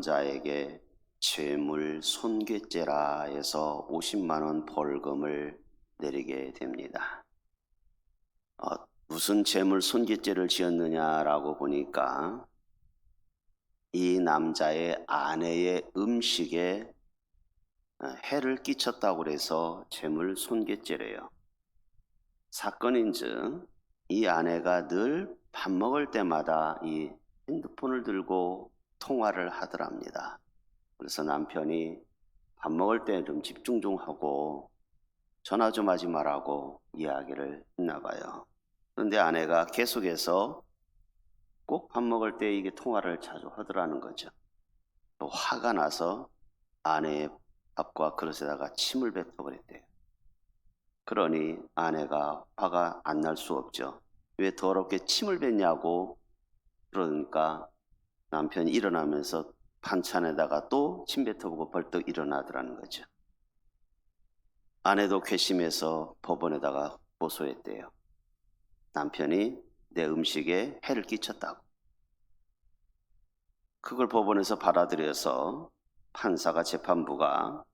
남자에게 죄물 손괴죄라 해서 50만 원 벌금을 내리게 됩니다. 무슨 죄물 손괴죄를 지었느냐라고 보니까 이 남자의 아내의 음식에 해를 끼쳤다고 해서 죄물 손괴죄래요. 사건인즉 이 아내가 늘 밥 먹을 때마다 이 핸드폰을 들고 통화를 하더랍니다. 그래서 남편이 밥 먹을 때 좀 집중 좀 하고 전화 좀 하지 말라고 이야기를 했나 봐요. 그런데 아내가 계속해서 꼭 밥 먹을 때 이게 통화를 자주 하더라는 거죠. 또 화가 나서 아내의 밥과 그릇에다가 침을 뱉어버렸대요. 그러니 아내가 화가 안 날 수 없죠. 왜 더럽게 침을 뱉냐고 그러니까 남편이 일어나면서 반찬에다가 또 침 뱉어보고 벌떡 일어나더라는 거죠. 아내도 괘씸해서 법원에다가 고소했대요. 남편이 내 음식에 해를 끼쳤다고. 그걸 법원에서 받아들여서 판사가 재판부가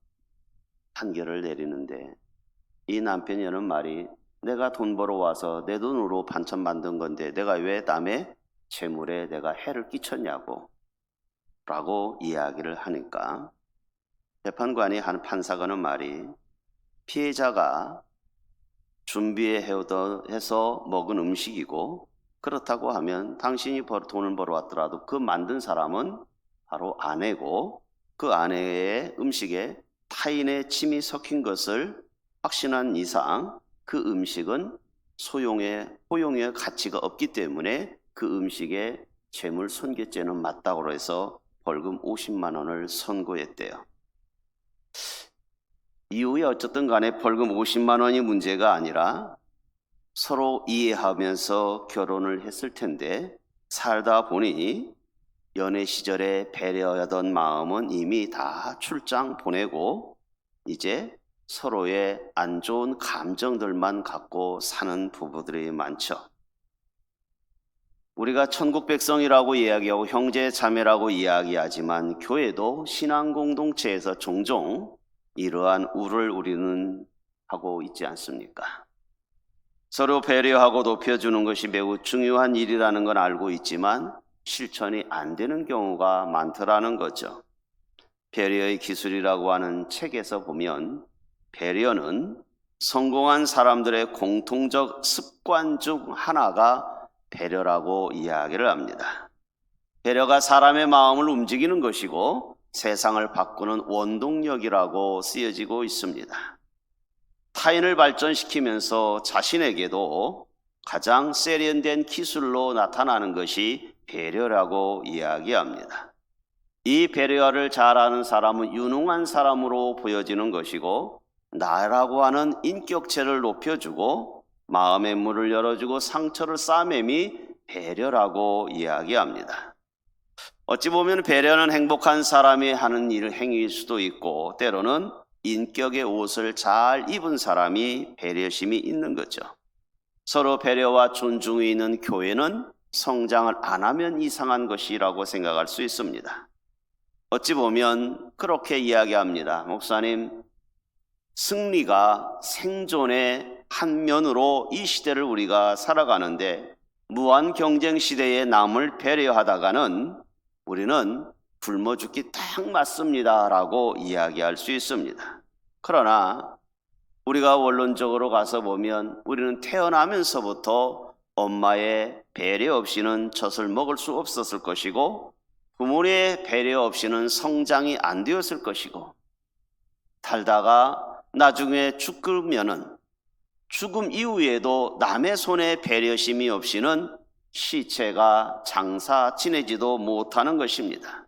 판결을 내리는데 이 남편이 하는 말이 내가 돈 벌어와서 내 돈으로 반찬 만든 건데 내가 왜 남의 재물에 내가 해를 끼쳤냐고 라고 이야기를 하니까 재판관이 한 판사가 하는 말이 피해자가 준비해서 먹은 음식이고 그렇다고 하면 당신이 돈을 벌어왔더라도 그 만든 사람은 바로 아내고 그 아내의 음식에 타인의 침이 섞인 것을 확신한 이상 그 음식은 포용의 가치가 없기 때문에 그 음식에 죄물 손괴죄는 맞다고 해서 벌금 50만 원을 선고했대요. 이후에 어쨌든 간에 벌금 50만 원이 문제가 아니라 서로 이해하면서 결혼을 했을 텐데 살다 보니 연애 시절에 배려하던 마음은 이미 다 출장 보내고 이제 서로의 안 좋은 감정들만 갖고 사는 부부들이 많죠. 우리가 천국 백성이라고 이야기하고 형제 자매라고 이야기하지만 교회도 신앙 공동체에서 종종 이러한 우를 우리는 하고 있지 않습니까? 서로 배려하고 높여주는 것이 매우 중요한 일이라는 건 알고 있지만 실천이 안 되는 경우가 많더라는 거죠. 배려의 기술이라고 하는 책에서 보면 배려는 성공한 사람들의 공통적 습관 중 하나가 배려라고 이야기를 합니다. 배려가 사람의 마음을 움직이는 것이고 세상을 바꾸는 원동력이라고 쓰여지고 있습니다. 타인을 발전시키면서 자신에게도 가장 세련된 기술로 나타나는 것이 배려라고 이야기합니다. 이 배려를 잘하는 사람은 유능한 사람으로 보여지는 것이고 나라고 하는 인격체를 높여주고 마음의 문을 열어주고 상처를 싸매미 배려라고 이야기합니다. 어찌 보면 배려는 행복한 사람이 하는 행위일 수도 있고 때로는 인격의 옷을 잘 입은 사람이 배려심이 있는 거죠. 서로 배려와 존중이 있는 교회는 성장을 안 하면 이상한 것이라고 생각할 수 있습니다. 어찌 보면 그렇게 이야기합니다. 목사님, 승리가 생존의 한 면으로 이 시대를 우리가 살아가는데 무한 경쟁 시대에 남을 배려하다가는 우리는 굶어 죽기 딱 맞습니다 라고 이야기할 수 있습니다. 그러나 우리가 원론적으로 가서 보면 우리는 태어나면서부터 엄마의 배려 없이는 젖을 먹을 수 없었을 것이고 부모의 배려 없이는 성장이 안 되었을 것이고 살다가 나중에 죽으면은 죽음 이후에도 남의 손에 배려심이 없이는 시체가 장사 지내지도 못하는 것입니다.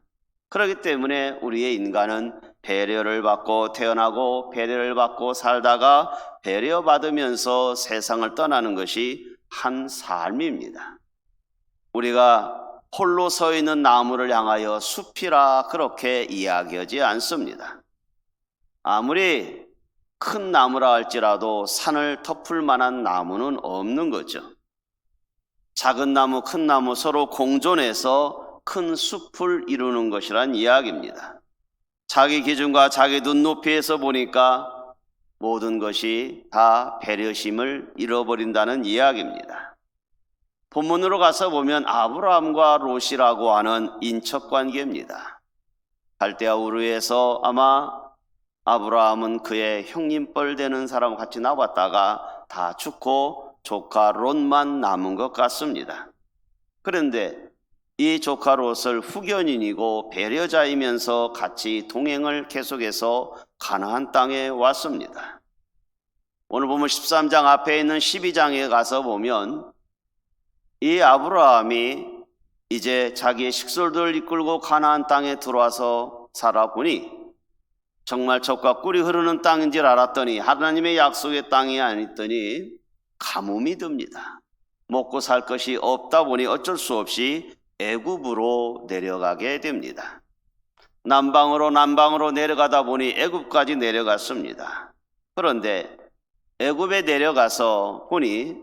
그렇기 때문에 우리의 인간은 배려를 받고 태어나고 배려를 받고 살다가 배려받으면서 세상을 떠나는 것이 한 삶입니다. 우리가 홀로 서 있는 나무를 향하여 숲이라 그렇게 이야기하지 않습니다. 아무리 큰 나무라 할지라도 산을 덮을 만한 나무는 없는 거죠. 작은 나무, 큰 나무 서로 공존해서 큰 숲을 이루는 것이란 이야기입니다. 자기 기준과 자기 눈높이에서 보니까 모든 것이 다 배려심을 잃어버린다는 이야기입니다. 본문으로 가서 보면 아브라함과 롯이라고 하는 인척관계입니다. 갈대아 우르에서 아마 아브라함은 그의 형님뻘 되는 사람과 같이 나왔다가 다 죽고 조카 롯만 남은 것 같습니다. 그런데 이 조카 롯을 후견인이고 배려자이면서 같이 동행을 계속해서 가나안 땅에 왔습니다. 오늘 보면 13장 앞에 있는 12장에 가서 보면 이 아브라함이 이제 자기의 식솔들을 이끌고 가나안 땅에 들어와서 살아보니 정말 젖과 꿀이 흐르는 땅인 줄 알았더니 하나님의 약속의 땅이 아니더니 가뭄이 듭니다. 먹고 살 것이 없다 보니 어쩔 수 없이 애굽으로 내려가게 됩니다. 남방으로 내려가다 보니 애굽까지 내려갔습니다. 그런데 애굽에 내려가서 보니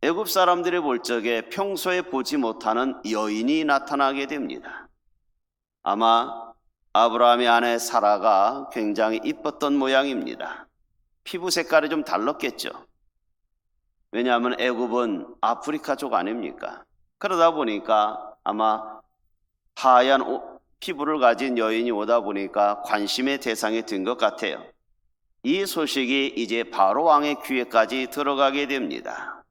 애굽 사람들이 볼 적에 평소에 보지 못하는 여인이 나타나게 됩니다. 아마 아브라함의 아내 사라가 굉장히 이뻤던 모양입니다. 피부 색깔이 좀 달랐겠죠. 왜냐하면 애굽은 아프리카 쪽 아닙니까? 그러다 보니까 아마 하얀 피부를 가진 여인이 오다 보니까 관심의 대상이 된 것 같아요. 이 소식이 이제 바로 왕의 귀에까지 들어가게 됩니다.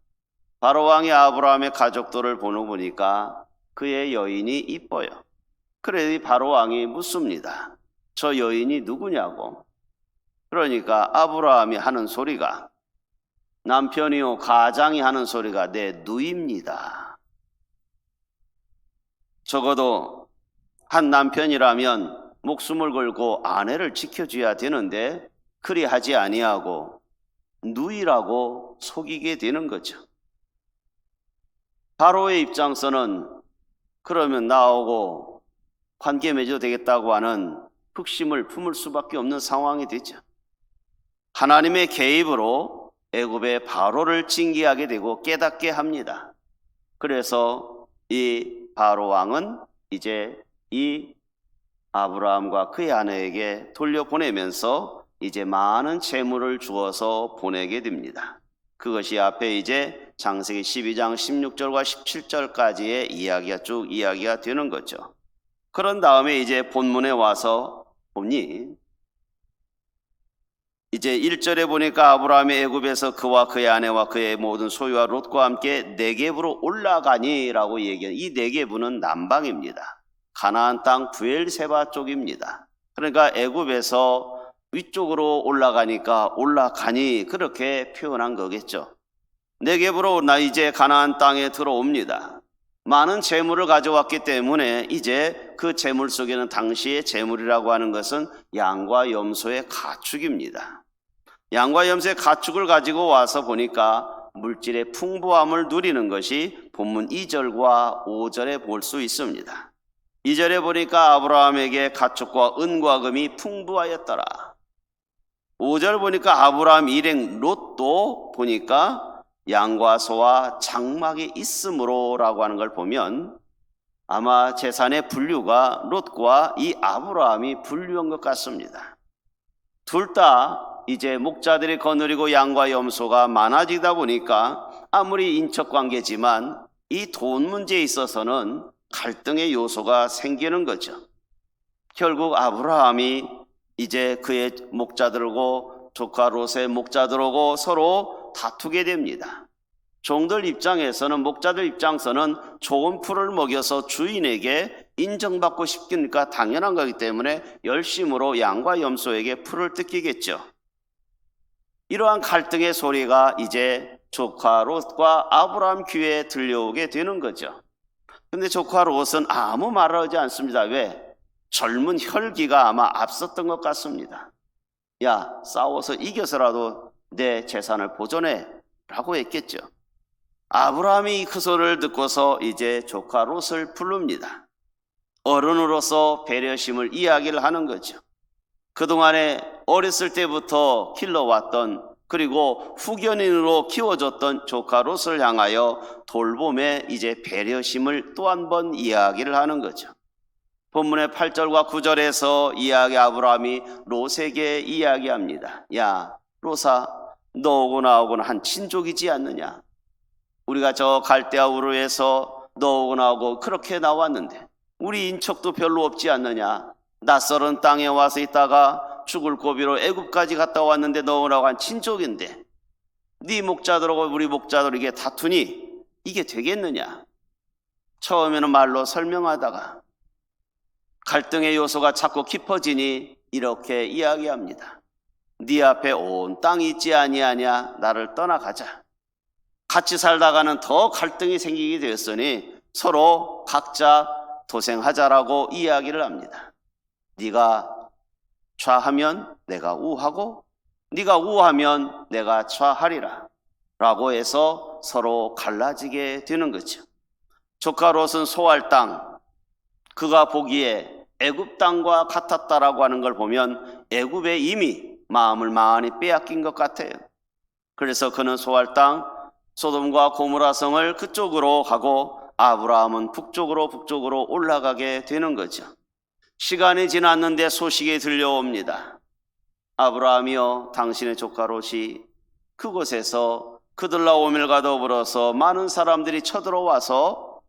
바로 왕이 아브라함의 가족들을 보니까 그의 여인이 이뻐요. 그래 바로 왕이 묻습니다. 저 여인이 누구냐고. 그러니까 아브라함이 하는 소리가 남편이요 가장이 하는 소리가 내 누이입니다. 적어도 한 남편이라면 목숨을 걸고 아내를 지켜줘야 되는데 그리 하지 아니하고 누이라고 속이게 되는 거죠. 바로의 입장에서는 그러면 나오고 관계 맺어도 되겠다고 하는 흑심을 품을 수밖에 없는 상황이 되죠. 하나님의 개입으로 애굽의 바로를 징계하게 되고 깨닫게 합니다. 그래서 이 바로 왕은 이제 이 아브라함과 그의 아내에게 돌려보내면서 이제 많은 재물을 주어서 보내게 됩니다. 그것이 앞에 이제 창세기 12장 16절과 17절까지의 이야기가 되는 거죠. 그런 다음에 이제 본문에 와서 보니 이제 1절에 보니까 아브라함이 애굽에서 그와 그의 아내와 그의 모든 소유와 롯과 함께 네겝으로 올라가니라고 얘기해요. 이 네겝은 남방입니다. 가나안 땅 브엘세바 쪽입니다. 그러니까 애굽에서 위쪽으로 올라가니까 올라가니 그렇게 표현한 거겠죠. 네겝으로 나 이제 가나안 땅에 들어옵니다. 많은 재물을 가져왔기 때문에 이제 그 재물 속에는 당시의 재물이라고 하는 것은 양과 염소의 가축입니다. 양과 염소의 가축을 가지고 와서 보니까 물질의 풍부함을 누리는 것이 본문 2절과 5절에 볼 수 있습니다. 2절에 보니까 아브라함에게 가축과 은과 금이 풍부하였더라. 5절 보니까 아브라함 일행 롯도 보니까 양과 소와 장막이 있으므로 라고 하는 걸 보면 아마 재산의 분류가 롯과 이 아브라함이 분류한 것 같습니다. 둘 다 이제 목자들이 거느리고 양과 염소가 많아지다 보니까 아무리 인척관계지만 이 돈 문제에 있어서는 갈등의 요소가 생기는 거죠. 결국 아브라함이 이제 그의 목자들하고 조카 롯의 목자들하고 서로 다투게 됩니다. 종들 입장에서는 목자들 입장에서는 좋은 풀을 먹여서 주인에게 인정받고 싶으니까 당연한 거기 때문에 열심으로 양과 염소에게 풀을 뜯기겠죠. 이러한 갈등의 소리가 이제 조카 롯과 아브라함 귀에 들려오게 되는 거죠. 근데 조카 롯은 아무 말을 하지 않습니다. 왜? 젊은 혈기가 아마 앞섰던 것 같습니다. 야, 싸워서 이겨서라도 내 재산을 보존해 라고 했겠죠. 아브라함이 그 소리를 듣고서 이제 조카 롯을 부릅니다. 어른으로서 배려심을 이야기를 하는 거죠. 그동안에 어렸을 때부터 길러왔던 그리고 후견인으로 키워줬던 조카 롯을 향하여 돌봄에 이제 배려심을 또 한 번 이야기를 하는 거죠. 본문의 8절과 9절에서 이야기 아브라함이 롯에게 이야기합니다. 야, 롯아, 너하고 나하고는 한 친족이지 않느냐? 우리가 저 갈대아 우르에서 너하고 나하고 그렇게 나왔는데 우리 인척도 별로 없지 않느냐? 낯설은 땅에 와서 있다가 죽을 고비로 애굽까지 갔다 왔는데 너하고 나하고 한 친족인데 네 목자들하고 우리 목자들 이게 다투니 이게 되겠느냐? 처음에는 말로 설명하다가 갈등의 요소가 자꾸 깊어지니 이렇게 이야기합니다. 네 앞에 온 땅이 있지 아니하냐? 나를 떠나가자. 같이 살다가는 더 갈등이 생기게 되었으니 서로 각자 도생하자라고 이야기를 합니다. 네가 좌하면 내가 우하고 네가 우하면 내가 좌하리라 라고 해서 서로 갈라지게 되는 거죠. 조카 롯은 소할 땅, 그가 보기에 애굽 땅과 같았다라고 하는 걸 보면 애굽에 이미 마음을 많이 빼앗긴 것 같아요. 그래서 그는 소할 땅 소돔과 고모라 성을 그쪽으로 가고 아브라함은 북쪽으로 올라가게 되는 거죠. 시간이 지났는데 소식이 들려옵니다. 아브라함이여, 당신의 조카 롯이 그곳에서 그들과 오밀과 더불어서 많은 사람들이 쳐들어와서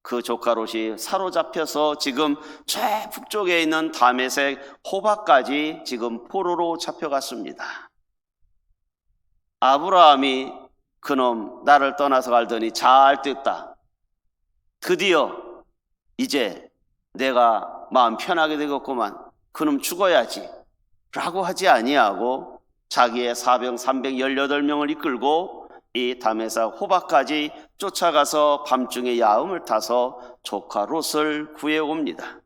그 조카 롯이 사로잡혀서 지금 북쪽에 있는 다메섹 호바까지 지금 포로로 잡혀갔습니다. 아브라함이 그놈 나를 떠나서 갈더니 잘 됐다. 드디어 이제 내가 마음 편하게 되겠구만. 그놈 죽어야지 라고 하지 아니하고 자기의 사병 318명을 이끌고 이 다메섹 호바까지 쫓아가서 밤중에 야음을 타서 조카 롯을 구해옵니다.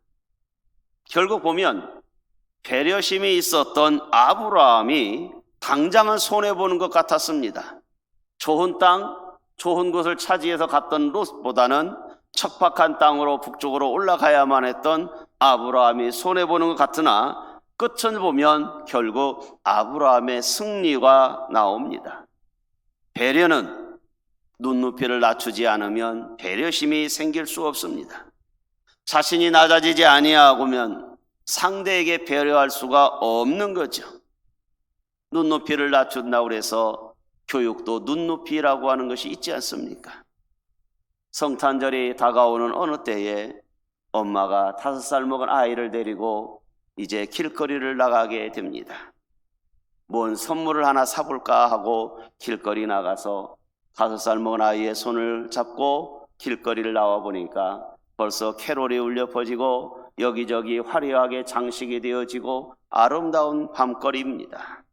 결국 보면 배려심이 있었던 아브라함이 당장은 손해보는 것 같았습니다. 좋은 땅, 좋은 곳을 차지해서 갔던 롯보다는 척박한 땅으로 북쪽으로 올라가야만 했던 아브라함이 손해보는 것 같으나 끝을 보면 결국 아브라함의 승리가 나옵니다. 배려는 눈높이를 낮추지 않으면 배려심이 생길 수 없습니다. 자신이 낮아지지 아니하고면 상대에게 배려할 수가 없는 거죠. 눈높이를 낮춘다고 해서 교육도 눈높이라고 하는 것이 있지 않습니까? 성탄절이 다가오는 어느 때에 엄마가 5살 먹은 아이를 데리고 이제 길거리를 나가게 됩니다. 뭔 선물을 하나 사볼까 하고 길거리 나가서 5살 먹은 아이의 손을 잡고 길거리를 나와 보니까 벌써 캐롤이 울려 퍼지고 여기저기 화려하게 장식이 되어지고 아름다운 밤거리입니다.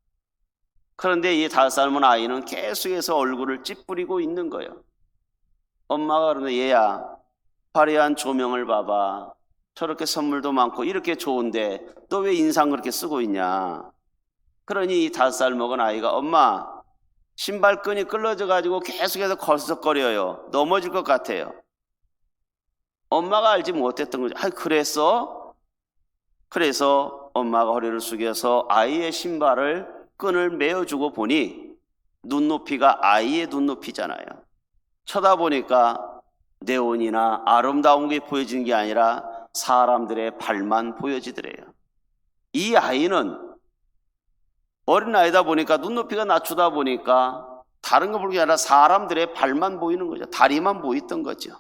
그런데 이 5살 먹은 아이는 계속해서 얼굴을 찌푸리고 있는 거예요. 엄마가 그러는데 얘야, 화려한 조명을 봐봐. 저렇게 선물도 많고 이렇게 좋은데 너 왜 인상 그렇게 쓰고 있냐? 그러니 이 5살 먹은 아이가 엄마, 신발끈이 끌어져 가지고 계속해서 걸썩거려요. 넘어질 것 같아요. 엄마가 알지 못했던 거죠. 그랬어? 그래서 엄마가 허리를 숙여서 아이의 신발을 끈을 메어주고 보니 눈높이가 아이의 눈높이잖아요. 쳐다보니까 네온이나 아름다운 게 보여지는 게 아니라 사람들의 발만 보여지더래요. 이 아이는 어린아이다 보니까 눈높이가 낮추다 보니까 다른 거 볼 게 아니라 사람들의 발만 보이는 거죠. 다리만 보였던 거죠.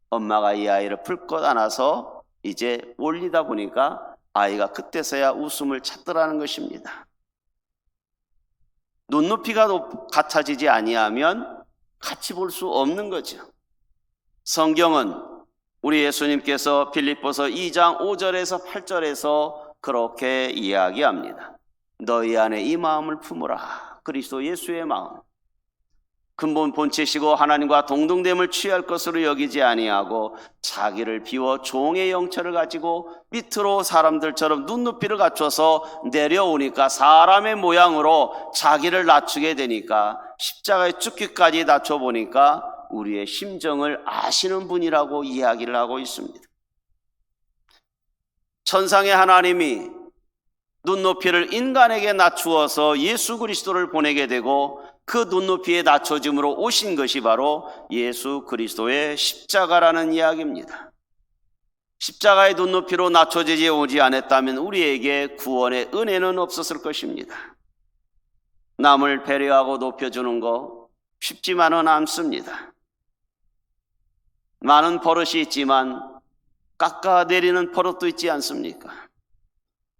엄마가 이 아이를 풀껏 안아서 이제 올리다 보니까 아이가 그때서야 웃음을 찾더라는 것입니다. 눈높이가 같아지지 아니하면 같이 볼 수 없는 거죠. 성경은 우리 예수님께서 빌립보서 2장 5절에서 8절에서 그렇게 이야기합니다. 너희 안에 이 마음을 품으라. 그리스도 예수의 마음. 근본 본체시고 하나님과 동등됨을 취할 것으로 여기지 아니하고 자기를 비워 종의 영처를 가지고 밑으로 사람들처럼 눈높이를 갖춰서 내려오니까 사람의 모양으로 자기를 낮추게 되니까 십자가에 죽기까지 낮춰보니까 우리의 심정을 아시는 분이라고 이야기를 하고 있습니다. 천상의 하나님이 눈높이를 인간에게 낮추어서 예수 그리스도를 보내게 되고 그 눈높이에 낮춰짐으로 오신 것이 바로 예수 그리스도의 십자가라는 이야기입니다. 십자가의 눈높이로 낮춰지지 오지 않았다면 우리에게 구원의 은혜는 없었을 것입니다. 남을 배려하고 높여주는 거 쉽지만은 않습니다. 많은 버릇이 있지만 깎아내리는 버릇도 있지 않습니까?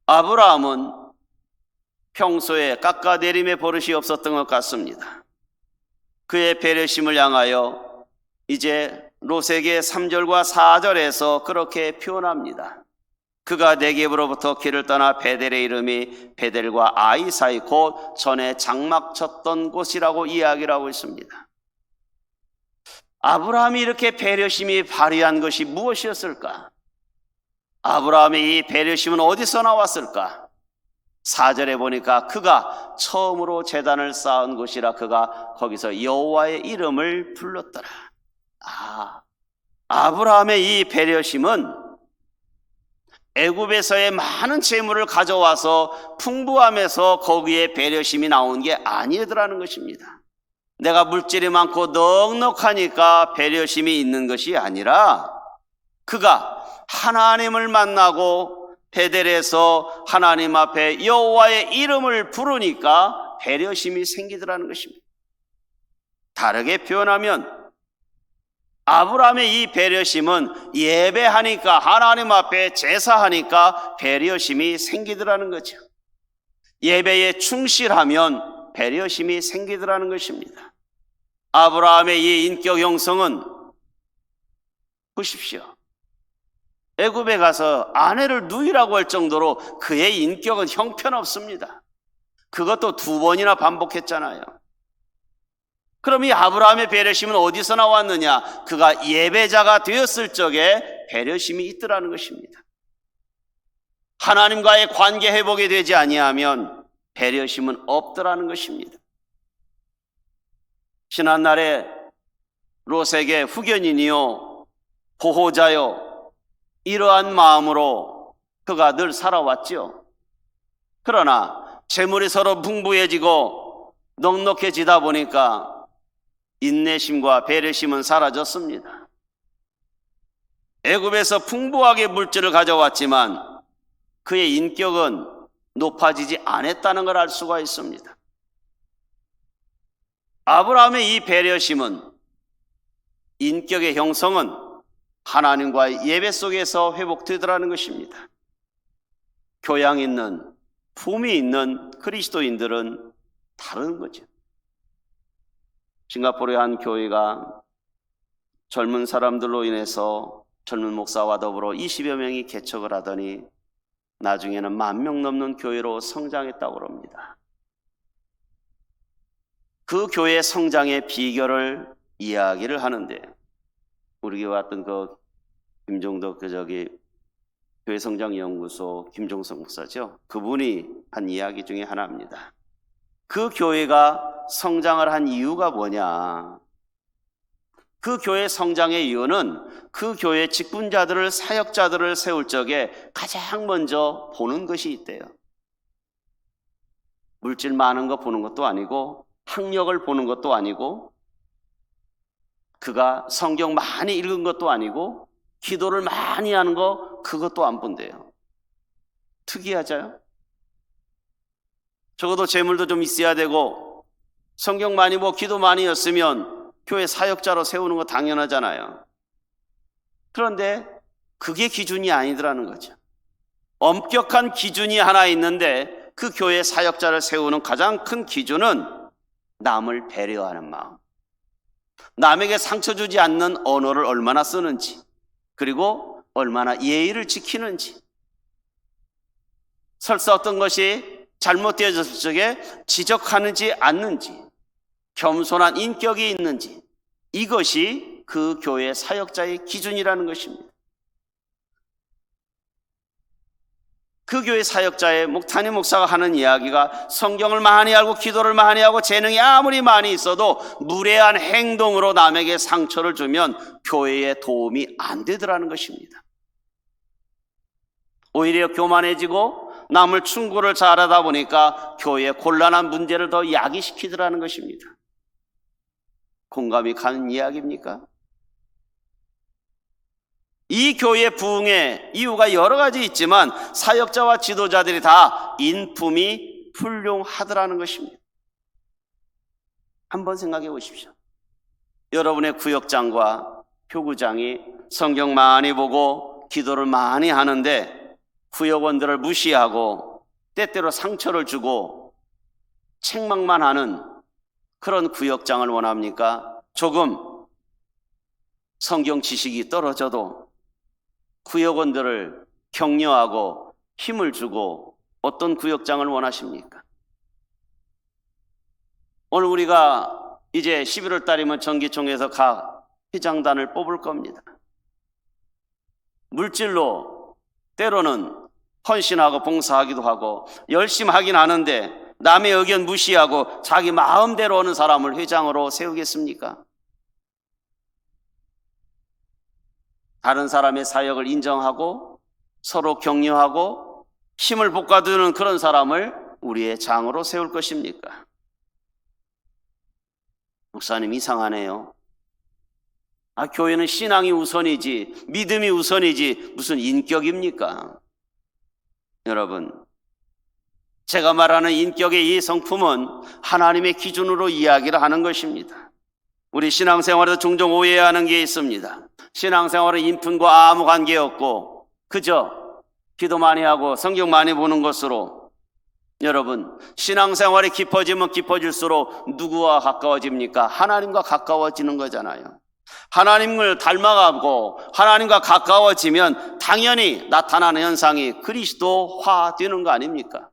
아브라함은 평소에 깎아내림의 버릇이 없었던 것 같습니다. 그의 배려심을 향하여 이제 롯에게 3절과 4절에서 그렇게 표현합니다. 그가 네겝으로부터 길을 떠나 베델의 이름이 베델과 아이 사이 곧 전에 장막 쳤던 곳이라고 이야기를 하고 있습니다. 아브라함이 이렇게 배려심이 발휘한 것이 무엇이었을까? 아브라함의 이 배려심은 어디서 나왔을까? 4절에 보니까 그가 처음으로 제단을 쌓은 곳이라 그가 거기서 여호와의 이름을 불렀더라. 아브라함의 이 배려심은 애굽에서의 많은 재물을 가져와서 풍부함에서 거기에 배려심이 나온 게 아니더라는 것입니다. 내가 물질이 많고 넉넉하니까 배려심이 있는 것이 아니라 그가 하나님을 만나고 베델에서 하나님 앞에 여호와의 이름을 부르니까 배려심이 생기더라는 것입니다. 다르게 표현하면 아브라함의 이 배려심은 예배하니까 하나님 앞에 제사하니까 배려심이 생기더라는 거죠. 예배에 충실하면 배려심이 생기더라는 것입니다. 아브라함의 이 인격 형성은 보십시오. 애굽에 가서 아내를 누이라고 할 정도로 그의 인격은 형편없습니다. 그것도 2번이나 반복했잖아요. 그럼 이 아브라함의 배려심은 어디서 나왔느냐? 그가 예배자가 되었을 적에 배려심이 있더라는 것입니다. 하나님과의 관계 회복이 되지 아니하면 배려심은 없더라는 것입니다. 지난날에 롯에게 후견인이요 보호자요 이러한 마음으로 그가 늘 살아왔죠. 그러나 재물이 서로 풍부해지고 넉넉해지다 보니까 인내심과 배려심은 사라졌습니다. 애굽에서 풍부하게 물질을 가져왔지만 그의 인격은 높아지지 않았다는 걸 알 수가 있습니다. 아브라함의 이 배려심은 인격의 형성은 하나님과의 예배 속에서 회복되더라는 것입니다. 교양 있는 품이 있는 그리스도인들은 다른 거죠. 싱가포르의 한 교회가 젊은 사람들로 인해서 젊은 목사와 더불어 20여 명이 개척을 하더니 나중에는 10,000명 넘는 교회로 성장했다고 합니다. 그 교회 성장의 비결을 이야기를 하는데 우리 교회 왔던 그 김종덕 교회 성장 연구소 김종석 목사죠. 그분이 한 이야기 중에 하나입니다. 그 교회가 성장을 한 이유가 뭐냐? 그 교회 성장의 이유는 그 교회 직분자들을 사역자들을 세울 적에 가장 먼저 보는 것이 있대요. 물질 많은 거 보는 것도 아니고 학력을 보는 것도 아니고 그가 성경 많이 읽은 것도 아니고 기도를 많이 하는 거 그것도 안 본대요. 특이하죠? 적어도 재물도 좀 있어야 되고 성경 많이 보고 기도 많이 했으면 교회 사역자로 세우는 거 당연하잖아요. 그런데 그게 기준이 아니더라는 거죠. 엄격한 기준이 하나 있는데 그 교회 사역자를 세우는 가장 큰 기준은 남을 배려하는 마음, 남에게 상처 주지 않는 언어를 얼마나 쓰는지, 그리고 얼마나 예의를 지키는지, 설사 어떤 것이 잘못되어졌을 적에 지적하는지 않는지, 겸손한 인격이 있는지, 이것이 그 교회 사역자의 기준이라는 것입니다. 그 교회 사역자의 목탄임 목사가 하는 이야기가 성경을 많이 알고 기도를 많이 하고 재능이 아무리 많이 있어도 무례한 행동으로 남에게 상처를 주면 교회에 도움이 안 되더라는 것입니다. 오히려 교만해지고 남을 충고를 잘하다 보니까 교회의 곤란한 문제를 더 야기시키더라는 것입니다. 공감이 가는 이야기입니까? 이 교회 부흥의 이유가 여러 가지 있지만 사역자와 지도자들이 다 인품이 훌륭하더라는 것입니다. 한번 생각해 보십시오. 여러분의 구역장과 교구장이 성경 많이 보고 기도를 많이 하는데 구역원들을 무시하고 때때로 상처를 주고 책망만 하는 그런 구역장을 원합니까? 조금 성경 지식이 떨어져도 구역원들을 격려하고 힘을 주고 어떤 구역장을 원하십니까? 오늘 우리가 이제 11월 달이면 정기총회에서 각 회장단을 뽑을 겁니다. 물질로 때로는 헌신하고 봉사하기도 하고 열심히 하긴 하는데 남의 의견 무시하고 자기 마음대로 오는 사람을 회장으로 세우겠습니까? 다른 사람의 사역을 인정하고 서로 격려하고 힘을 볶아주는 그런 사람을 우리의 장으로 세울 것입니까? 목사님 이상하네요. 교회는 신앙이 우선이지 믿음이 우선이지 무슨 인격입니까? 여러분, 제가 말하는 인격의 이 성품은 하나님의 기준으로 이야기를 하는 것입니다. 우리 신앙생활에서 종종 오해하는 게 있습니다. 신앙생활은 인품과 아무 관계없고 그저 기도 많이 하고 성경 많이 보는 것으로, 여러분, 신앙생활이 깊어지면 깊어질수록 누구와 가까워집니까? 하나님과 가까워지는 거잖아요. 하나님을 닮아가고 하나님과 가까워지면 당연히 나타나는 현상이 그리스도화 되는 거 아닙니까?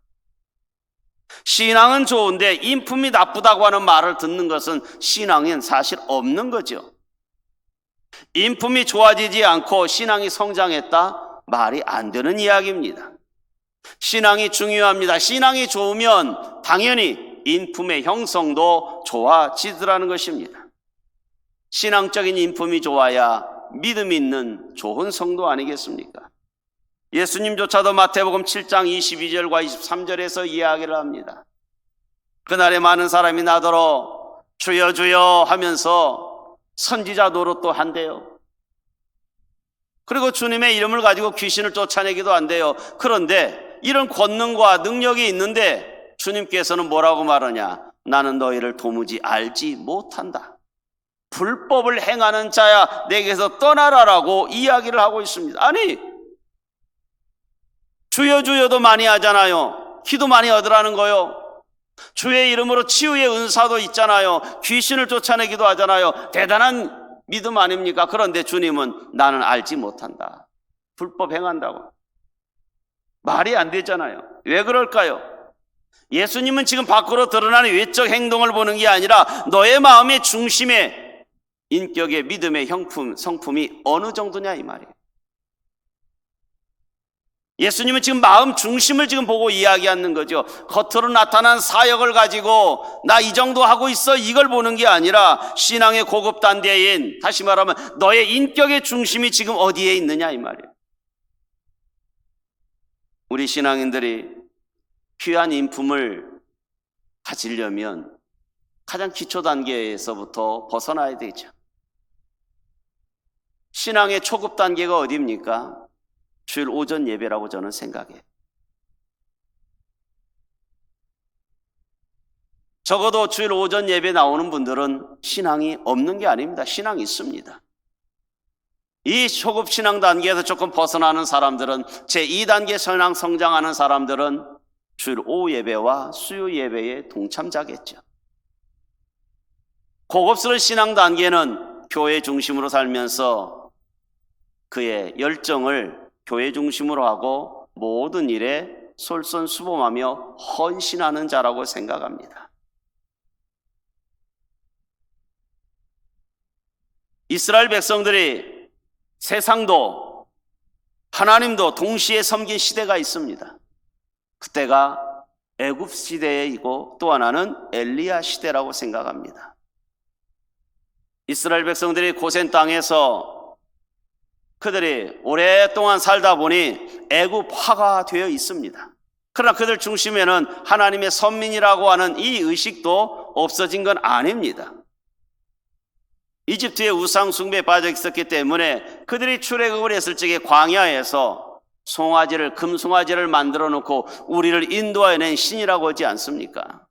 신앙은 좋은데 인품이 나쁘다고 하는 말을 듣는 것은 신앙엔 사실 없는 거죠. 인품이 좋아지지 않고 신앙이 성장했다? 말이 안 되는 이야기입니다. 신앙이 중요합니다. 신앙이 좋으면 당연히 인품의 형성도 좋아지더라는 것입니다. 신앙적인 인품이 좋아야 믿음 있는 좋은 성도 아니겠습니까? 예수님조차도 마태복음 7장 22절과 23절에서 이야기를 합니다. 그날에 많은 사람이 나더러 주여 주여 하면서 선지자 노릇도 한대요. 그리고 주님의 이름을 가지고 귀신을 쫓아내기도 한대요. 그런데 이런 권능과 능력이 있는데 주님께서는 뭐라고 말하냐? 나는 너희를 도무지 알지 못한다. 불법을 행하는 자야 내게서 떠나라라고 이야기를 하고 있습니다. 아니, 주여 주여도 많이 하잖아요. 기도 많이 얻으라는 거요. 주의 이름으로 치유의 은사도 있잖아요. 귀신을 쫓아내기도 하잖아요. 대단한 믿음 아닙니까? 그런데 주님은 나는 알지 못한다. 불법 행한다고. 말이 안 되잖아요. 왜 그럴까요? 예수님은 지금 밖으로 드러나는 외적 행동을 보는 게 아니라 너의 마음의 중심에 인격의 믿음의 성품이 어느 정도냐 이 말이에요. 예수님은 지금 마음 중심을 지금 보고 이야기하는 거죠. 겉으로 나타난 사역을 가지고 나 이 정도 하고 있어 이걸 보는 게 아니라 신앙의 고급 단계인, 다시 말하면 너의 인격의 중심이 지금 어디에 있느냐 이 말이에요. 우리 신앙인들이 귀한 인품을 가지려면 가장 기초 단계에서부터 벗어나야 되죠. 신앙의 초급 단계가 어디입니까? 주일 오전 예배라고 저는 생각해요. 적어도 주일 오전 예배 나오는 분들은 신앙이 없는 게 아닙니다. 신앙이 있습니다. 이 초급 신앙 단계에서 조금 벗어나는 사람들은, 제2단계 신앙 성장하는 사람들은 주일 오후 예배와 수요 예배에 동참자겠죠. 고급스러운 신앙 단계는 교회 중심으로 살면서 그의 열정을 교회 중심으로 하고 모든 일에 솔선수범하며 헌신하는 자라고 생각합니다. 이스라엘 백성들이 세상도 하나님도 동시에 섬긴 시대가 있습니다. 그때가 애굽 시대이고 또 하나는 엘리야 시대라고 생각합니다. 이스라엘 백성들이 고센 땅에서 그들이 오랫동안 살다 보니 애굽화가 되어 있습니다. 그러나 그들 중심에는 하나님의 선민이라고 하는 이 의식도 없어진 건 아닙니다. 이집트의 우상 숭배에 빠져 있었기 때문에 그들이 출애굽을 했을 적에 광야에서 송아지를, 금송아지를 만들어 놓고 우리를 인도해낸 신이라고 하지 않습니까?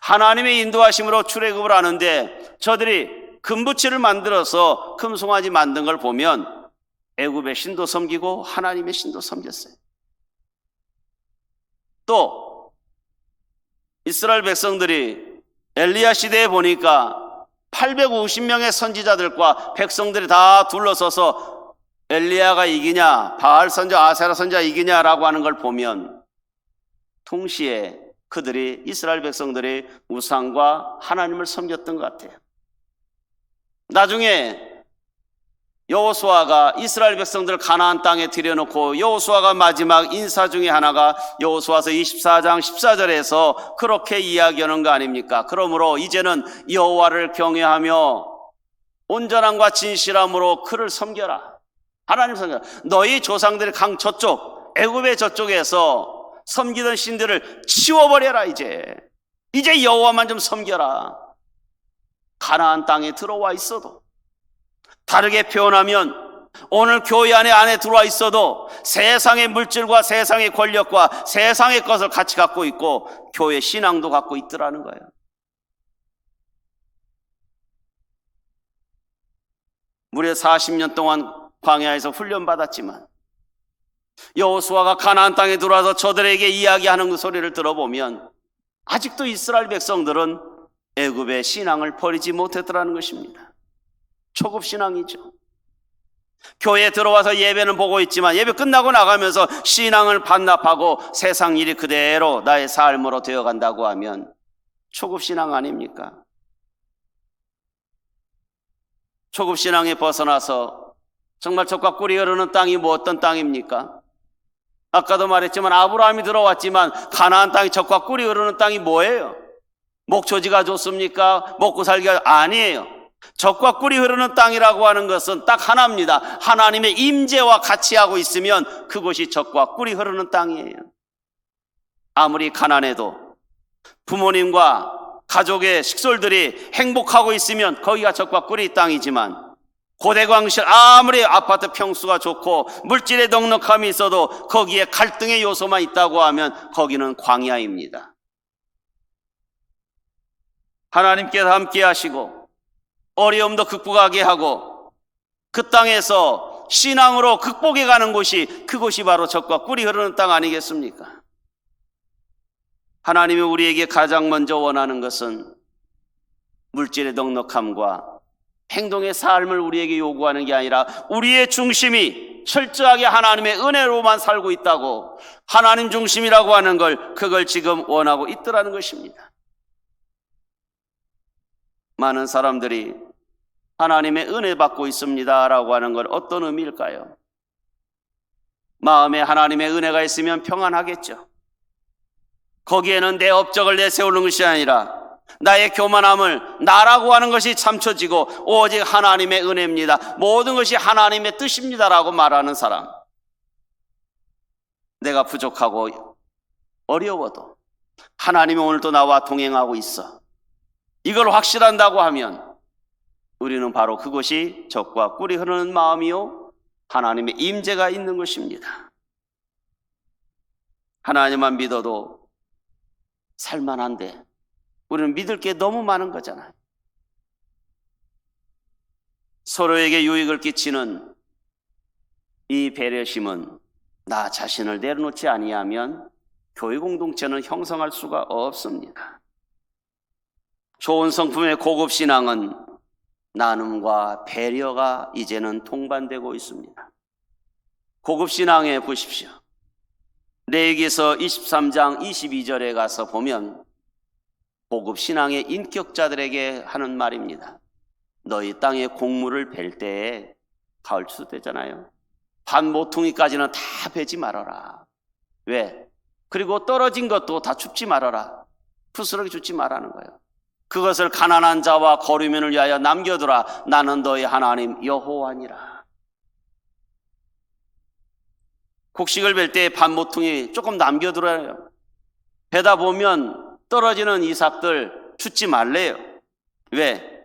하나님의 인도하심으로 출애굽을 하는데 저들이 금부치를 만들어서 금송아지 만든 걸 보면 애굽의 신도 섬기고 하나님의 신도 섬겼어요. 또 이스라엘 백성들이 엘리야 시대에 보니까 850명의 선지자들과 백성들이 다 둘러서서 엘리야가 이기냐, 바알 선자, 아세라 선자 이기냐라고 하는 걸 보면 동시에 그들이, 이스라엘 백성들이 우상과 하나님을 섬겼던 것 같아요. 나중에 여호수아가 이스라엘 백성들을 가나안 땅에 들여놓고 여호수아가 마지막 인사 중에 하나가 여호수아서 24장 14절에서 그렇게 이야기하는 거 아닙니까? 그러므로 이제는 여호와를 경외하며 온전함과 진실함으로 그를 섬겨라. 하나님 섬겨라. 너희 조상들이 강 저쪽, 애굽의 저쪽에서 섬기던 신들을 치워버려라. 이제 여호와만 좀 섬겨라. 가나안 땅에 들어와 있어도, 다르게 표현하면 오늘 교회 안에 들어와 있어도 세상의 물질과 세상의 권력과 세상의 것을 같이 갖고 있고 교회 신앙도 갖고 있더라는 거예요. 무려 40년 동안 광야에서 훈련받았지만 여호수아가 가나안 땅에 들어와서 저들에게 이야기하는 그 소리를 들어보면 아직도 이스라엘 백성들은 애굽의 신앙을 버리지 못했더라는 것입니다. 초급 신앙이죠. 교회에 들어와서 예배는 보고 있지만 예배 끝나고 나가면서 신앙을 반납하고 세상 일이 그대로 나의 삶으로 되어간다고 하면 초급 신앙 아닙니까? 초급 신앙에 벗어나서 정말 젖과 꿀이 흐르는 땅이 뭐 어떤 땅입니까? 아까도 말했지만 아브라함이 들어왔지만 가나안 땅이 젖과 꿀이 흐르는 땅이 뭐예요? 목초지가 좋습니까? 먹고 살기가 아니에요. 젖과 꿀이 흐르는 땅이라고 하는 것은 딱 하나입니다. 하나님의 임재와 같이 하고 있으면 그것이 젖과 꿀이 흐르는 땅이에요. 아무리 가난해도 부모님과 가족의 식솔들이 행복하고 있으면 거기가 젖과 꿀이 땅이지만 고대광실 아무리 아파트 평수가 좋고 물질의 넉넉함이 있어도 거기에 갈등의 요소만 있다고 하면 거기는 광야입니다. 하나님께서 함께 하시고 어려움도 극복하게 하고 그 땅에서 신앙으로 극복해 가는 곳이, 그곳이 바로 젖과 꿀이 흐르는 땅 아니겠습니까? 하나님이 우리에게 가장 먼저 원하는 것은 물질의 넉넉함과 행동의 삶을 우리에게 요구하는 게 아니라 우리의 중심이 철저하게 하나님의 은혜로만 살고 있다고, 하나님 중심이라고 하는 걸, 그걸 지금 원하고 있더라는 것입니다. 많은 사람들이 하나님의 은혜 받고 있습니다 라고 하는 걸 어떤 의미일까요? 마음에 하나님의 은혜가 있으면 평안하겠죠. 거기에는 내 업적을 내세우는 것이 아니라 나의 교만함을, 나라고 하는 것이 참쳐지고 오직 하나님의 은혜입니다, 모든 것이 하나님의 뜻입니다 라고 말하는 사람, 내가 부족하고 어려워도 하나님이 오늘도 나와 동행하고 있어, 이걸 확실한다고 하면 우리는 바로 그것이 젖과 꿀이 흐르는 마음이요 하나님의 임재가 있는 것입니다. 하나님만 믿어도 살만한데 우리는 믿을 게 너무 많은 거잖아요. 서로에게 유익을 끼치는 이 배려심은 나 자신을 내려놓지 아니하면 교회 공동체는 형성할 수가 없습니다. 좋은 성품의 고급 신앙은 나눔과 배려가 이제는 동반되고 있습니다. 고급 신앙에 보십시오. 레위기서 23장 22절에 가서 보면 고급 신앙의 인격자들에게 하는 말입니다. 너희 땅에 곡물을 벨 때에 가을 추수 되잖아요. 반 모퉁이까지는 다 베지 말아라. 왜? 그리고 떨어진 것도 다 줍지 말아라. 부스러기 줍지 말라는 거예요. 그것을 가난한 자와 거류민을 위하여 남겨두라. 나는 너희 하나님 여호와니라. 곡식을 벨 때 반 모퉁이 조금 남겨두라요. 배다 보면 떨어지는 이삭들 죽지 말래요. 왜?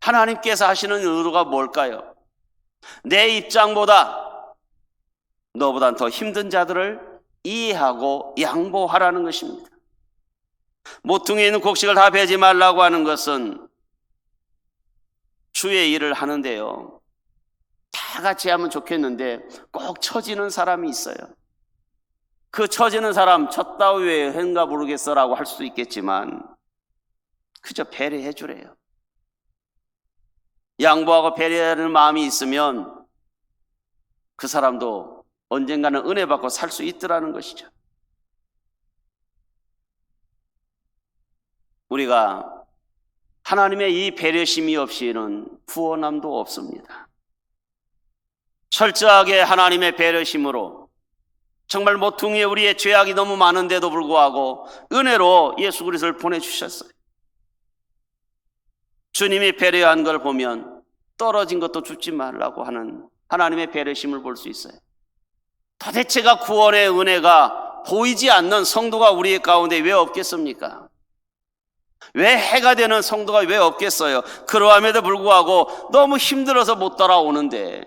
하나님께서 하시는 의도가 뭘까요? 내 입장보다 너보단 더 힘든 자들을 이해하고 양보하라는 것입니다. 모퉁이에 있는 곡식을 다 베지 말라고 하는 것은 주의 일을 하는데요, 다 같이 하면 좋겠는데 꼭 처지는 사람이 있어요. 그 처지는 사람 저 따위에 행가 모르겠어라고 할 수도 있겠지만 그저 배려해 주래요. 양보하고 배려하는 마음이 있으면 그 사람도 언젠가는 은혜 받고 살 수 있더라는 것이죠. 우리가 하나님의 이 배려심이 없이는 구원함도 없습니다. 철저하게 하나님의 배려심으로 정말 모퉁이에 우리의 죄악이 너무 많은데도 불구하고 은혜로 예수 그리스도를 보내주셨어요. 주님이 배려한 걸 보면 떨어진 것도 죽지 말라고 하는 하나님의 배려심을 볼 수 있어요. 도대체가 구원의 은혜가 보이지 않는 성도가 우리 가운데 왜 없겠습니까? 왜 해가 되는 성도가 왜 없겠어요? 그러함에도 불구하고 너무 힘들어서 못 따라오는데,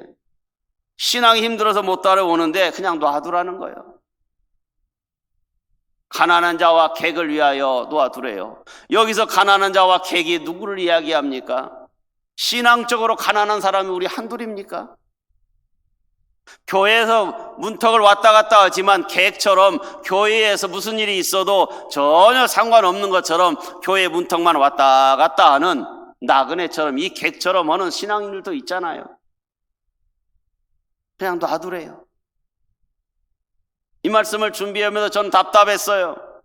신앙이 힘들어서 못 따라오는데 그냥 놔두라는 거예요. 가난한 자와 객을 위하여 놔두래요. 여기서 가난한 자와 객이 누구를 이야기합니까? 신앙적으로 가난한 사람이 우리 한둘입니까? 교회에서 문턱을 왔다 갔다 하지만 객처럼 교회에서 무슨 일이 있어도 전혀 상관없는 것처럼 교회 문턱만 왔다 갔다 하는 나그네처럼, 이 객처럼 하는 신앙인들도 있잖아요. 그냥 놔두래요. 이 말씀을 준비하면서 전 답답했어요.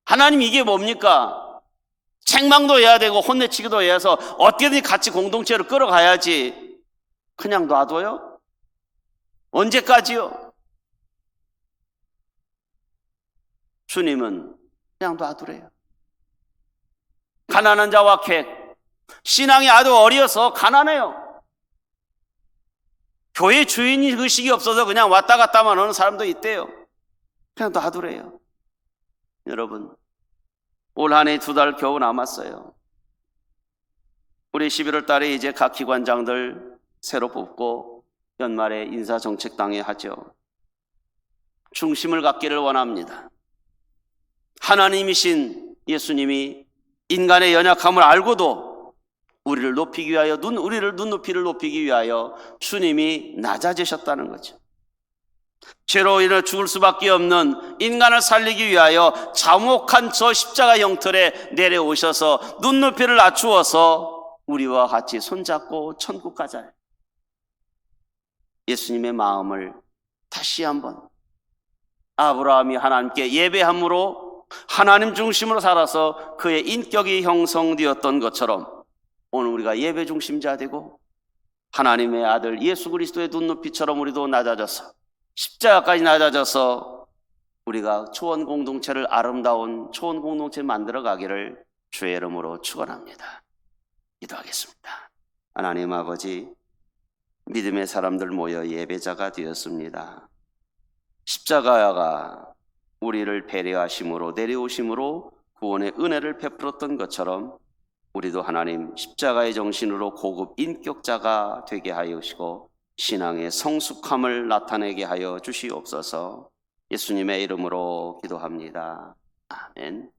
하나님, 이게 뭡니까? 책망도 해야 되고 혼내치기도 해야 해서 어떻게든지 같이 공동체를 끌어가야지 그냥 놔둬요? 언제까지요? 주님은 그냥 놔두래요. 가난한 자와 객, 신앙이 아주 어려서 가난해요. 교회 주인이 의식이 없어서 그냥 왔다 갔다만 하는 사람도 있대요. 그냥 놔두래요. 여러분, 올 한 해 2달 겨우 남았어요. 우리 11월 달에 이제 각 기관장들 새로 뽑고 연말에 인사정책당에 하죠. 중심을 갖기를 원합니다. 하나님이신 예수님이 인간의 연약함을 알고도 우리를 높이기 위하여, 우리를 눈높이를 높이기 위하여 주님이 낮아지셨다는 거죠. 죄로 인해 죽을 수밖에 없는 인간을 살리기 위하여 참혹한 저 십자가 형틀에 내려오셔서 눈높이를 낮추어서 우리와 같이 손잡고 천국 가자. 예수님의 마음을 다시 한번, 아브라함이 하나님께 예배함으로 하나님 중심으로 살아서 그의 인격이 형성되었던 것처럼 오늘 우리가 예배 중심자 되고 하나님의 아들 예수 그리스도의 눈높이처럼 우리도 낮아져서 십자가까지 낮아져서 우리가 초원 공동체를, 아름다운 초원 공동체를 만들어 가기를 주의 이름으로 축원합니다. 기도하겠습니다. 하나님 아버지, 믿음의 사람들 모여 예배자가 되었습니다. 십자가가 우리를 배려하심으로, 내려오심으로 구원의 은혜를 베풀었던 것처럼 우리도 하나님 십자가의 정신으로 고급 인격자가 되게 하여 주시고 신앙의 성숙함을 나타내게 하여 주시옵소서. 예수님의 이름으로 기도합니다. 아멘.